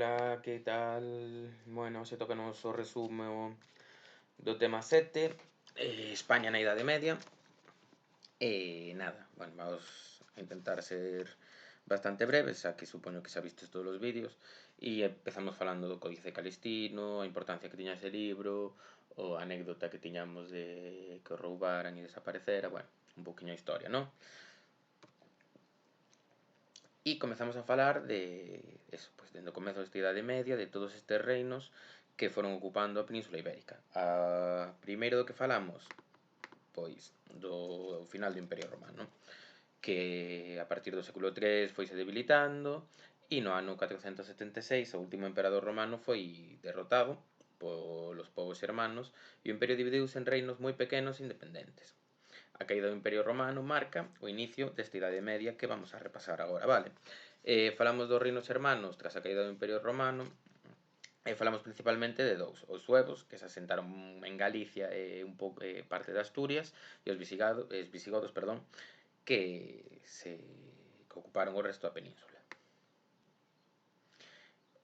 Ola, que tal? Bueno, se toca o resumo do tema 7, España na Idade Media. Nada, bueno, vamos a intentar ser bastante breves, xa que supoño que xa vistes todos os vídeos, e empezamos falando do Códice Calistino, a importancia que tiña ese libro, o a anécdota que tiñamos de que o roubaran e desaparecera, bueno, un pouquiño a historia, non? E comezamos a falar de eso, pois dende o comezo desta Idade Media, de todos estes reinos que foron ocupando a Península Ibérica. Primeiro do que falamos, pois do final do Imperio Romano, que a partir do século III foise debilitando e no ano 476 o último emperador romano foi derrotado polos povos xermanos e o imperio dividiuse en reinos moi pequenos e independentes. A caída do Imperio Romano marca o inicio desta Idade Media que vamos a repasar agora, vale? Falamos dos reinos hermanos tras a caída do Imperio Romano e falamos principalmente de dous, os suevos, que se asentaron en Galicia e un pouco parte de Asturias, e os visigodos, que ocuparon o resto da península.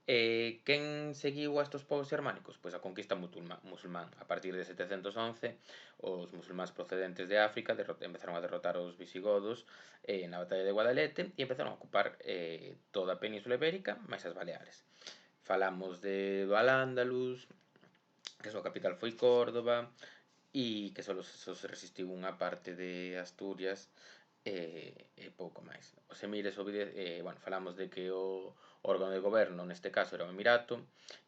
Quen seguiu a estes povos xermánicos? Pois a conquista musulmán. A partir de 711, os musulmáns procedentes de África empezaron a derrotar os visigodos na batalla de Guadalete e empezaron a ocupar toda a península ibérica, máis as Baleares. Falamos do Al-Ándalus, que a súa capital foi Córdoba, e que só se resistiu unha parte de Asturias e pouco máis. Os emires falamos de que o órgano de goberno neste caso era o emirato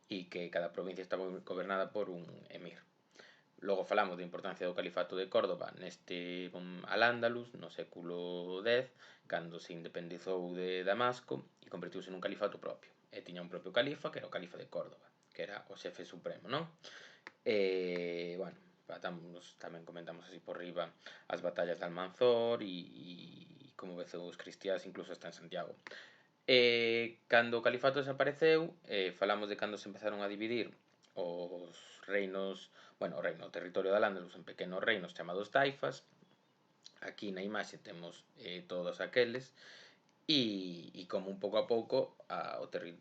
e que cada provincia estaba gobernada por un emir. Logo falamos da importancia do califato de Córdoba neste Al-Ándalus no século X, cando se independizou de Damasco e convertiuse nun califato propio. E tiña un propio califa, que era o califa de Córdoba, que era o xefe supremo, non? Tamén comentamos así por riba as batallas de Almanzor e como venceu os cristiáns incluso hasta en Santiago. Cando o califato desapareceu, falamos de cando se empezaron a dividir os reinos, o territorio de Al-Ándalus en pequenos reinos chamados taifas. Aquí na imaxe temos todos aqueles e como un pouco a pouco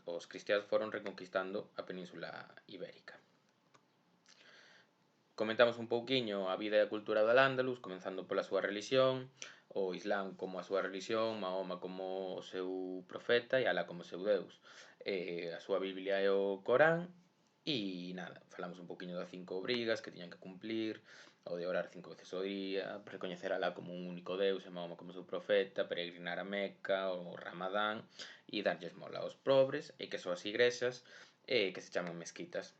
os cristiáns foron reconquistando a península ibérica. Comentamos un pouquiño a vida e a cultura do Al-Ándalus, comenzando pola súa relixión, o Islam como a súa relixión, Mahoma como o seu profeta e Alá como o seu deus. A súa Biblia é o Corán e nada, falamos un pouquiño das 5 obrigas que tiñan que cumplir, o de orar 5 veces ao día, recoñecer a Alá como un único deus e Mahoma como o seu profeta, peregrinar a Meca, o Ramadán e darlle esmola aos pobres e que son as igrexas que se chaman mezquitas.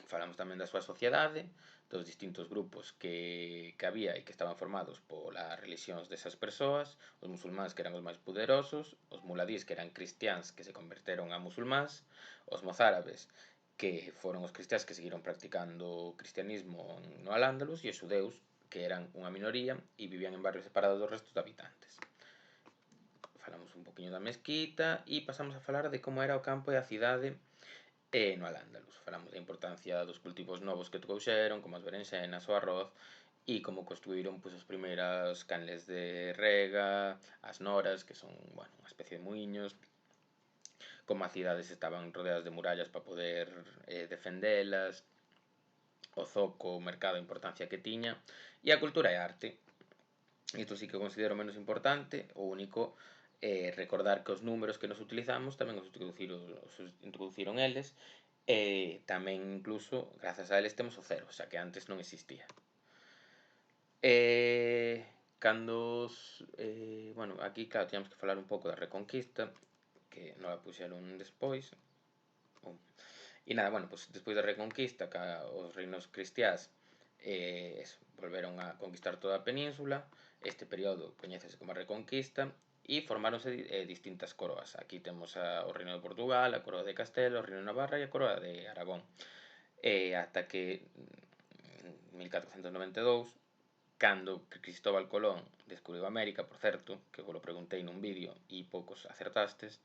Falamos tamén da súa sociedade, dos distintos grupos que había e que estaban formados polas religións desas persoas, os musulmáns que eran os máis poderosos, os muladís que eran cristiáns que se converteron a musulmáns, os mozárabes que foron os cristiáns que seguiron practicando o cristianismo no Al-Ándalus e os xudeus que eran unha minoría e vivían en barrios separados dos restos de habitantes. Falamos un poquinho da mezquita e pasamos a falar de como era o campo e a cidade no Al-Ándalus. Falamos da importancia dos cultivos novos que trouxeron, como as berenxenas, o arroz, e como construíron as primeiras canles de rega, as noras, que son unha especie de muiños, como as cidades estaban rodeadas de murallas para poder defendelas, o zoco, o mercado, a importancia que tiña, e a cultura e a arte. Isto sí que considero menos importante, o único recordar que os números que nos utilizamos tamén os introduciron eles, tamén incluso, grazas a eles, temos o cero, xa que antes non existía. Aquí, claro, tiñamos que falar un pouco da Reconquista, que non a puxeron despois. E nada, despois da Reconquista, os reinos cristiáns volveron a conquistar toda a península. Este período coñécese como a Reconquista e formáronse distintas coroas. Aquí temos o Reino de Portugal, a Coroa de Castela, o Reino de Navarra e a Coroa de Aragón. Ata que en 1492, cando Cristóbal Colón descubriu América, por certo, que vos lo preguntei nun vídeo e poucos acertastes,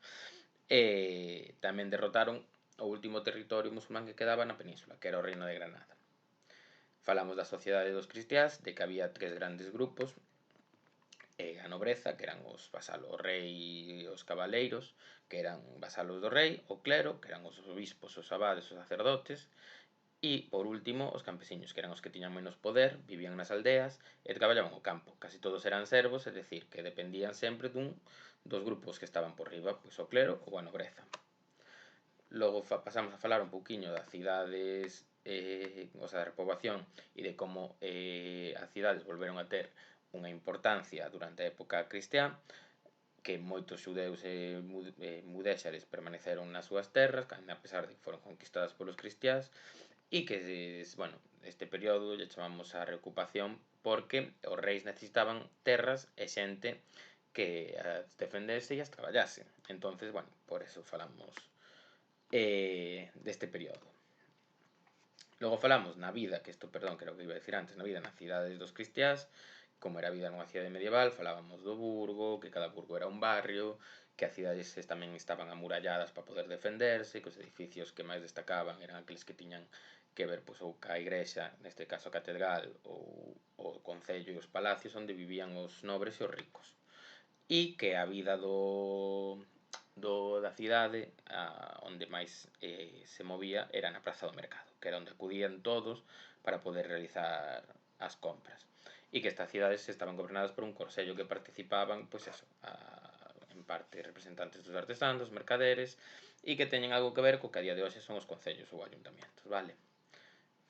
tamén derrotaron o último territorio musulmán que quedaba na península, que era o Reino de Granada. Falamos da sociedade dos cristiáns, de que había 3 grandes grupos, e a nobreza, que eran os vasalos, o rei e os cabaleiros, que eran vasalos do rei, o clero, que eran os obispos, os abades, os sacerdotes, e, por último, os campesiños, que eran os que tiñan menos poder, vivían nas aldeas e traballaban o campo. Casi todos eran servos, é dicir, que dependían sempre dos grupos que estaban por riba, pois o clero ou a nobreza. Logo pasamos a falar un pouquiño das cidades, o sea, da repoboación e de como as cidades volveron a ter unha importancia durante a época cristiá, que moitos xudeus e mudéxares permaneceron nas súas terras, a pesar de que foron conquistadas polos cristiás, e que, bueno, este período lle chamamos a reocupación porque os reis necesitaban terras e xente que as defendese e as traballase. Entonces, bueno, por eso falamos deste período. Logo falamos na vida, que isto, perdón, que era o que iba a decir antes, na vida nas cidades dos cristiás, como era a vida nunha cidade medieval, falábamos do burgo, que cada burgo era un barrio, que as cidades tamén estaban amuralladas para poder defenderse, que os edificios que máis destacaban eran aqueles que tiñan que ver pois, ou ca igrexa, neste caso a catedral, ou o concello e os palacios onde vivían os nobres e os ricos. E que a vida da cidade onde máis se movía era na praza do mercado, que era onde acudían todos para poder realizar as compras. E que estas cidades estaban gobernadas por un consello que participaban, pois eso, en parte representantes dos artesanos, dos mercaderes, e que teñen algo que ver co que a día de hoxe son os concellos ou ayuntamientos, vale?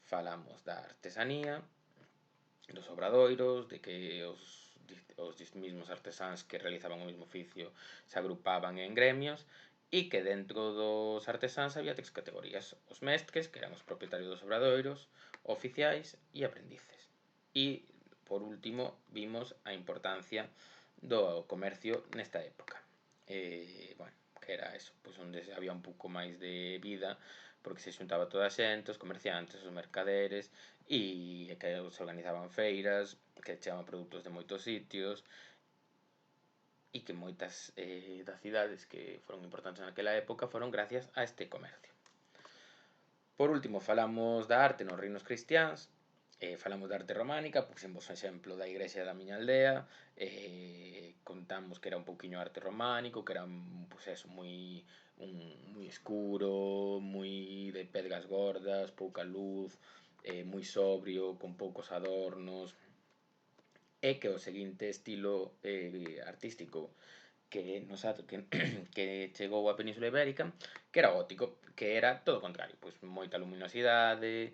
Falamos da artesanía, dos obradoiros, de que os mismos artesáns que realizaban o mesmo oficio se agrupaban en gremios e que dentro dos artesáns había tres categorías: os mestres, que eran os propietarios dos obradoiros, oficiais e aprendices. E, por último, vimos a importancia do comercio nesta época. Bueno, que era eso, pois onde había un pouco máis de vida, porque se xuntaba toda a xente, os comerciantes, os mercaderes, e que se organizaban feiras, que chegaban produtos de moitos sitios, e que moitas das cidades que foron importantes naquela época foron gracias a este comercio. Por último, falamos da arte nos reinos cristiáns, falamos da arte románica, puxemos un exemplo da igrexa da miña aldea, contamos que era un pouquiño arte románico, que era pues eso, moi escuro, moi de pedras gordas, pouca luz, moi sobrio, con poucos adornos, e que o seguinte estilo artístico que chegou á Península Ibérica, que era gótico, que era todo o contrario, pois moita luminosidade,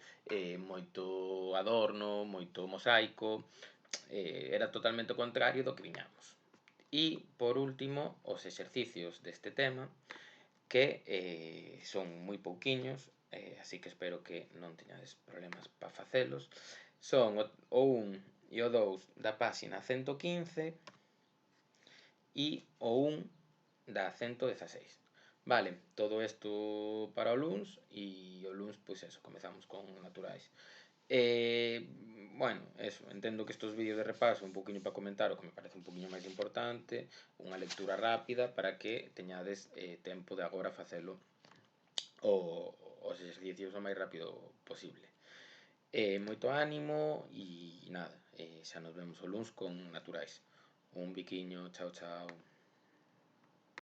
moito adorno, moito mosaico, era totalmente o contrario do que viñamos. E, por último, os exercicios deste tema, que son moi pouquiños, así que espero que non teñades problemas para facelos. Son o 1 e o 2 da páxina 115 e o 1 da 116. Vale, todo isto para o luns e o luns, pois eso, comezamos con naturais. Bueno, eso, entendo que estos vídeos de repaso un poquinho para comentar o que me parece un poquinho máis importante, unha lectura rápida para que teñades tempo de agora facelo os exercicios o máis rápido posible. Moito ánimo e nada, xa nos vemos o luns con naturais. Un biquiño, chao chao.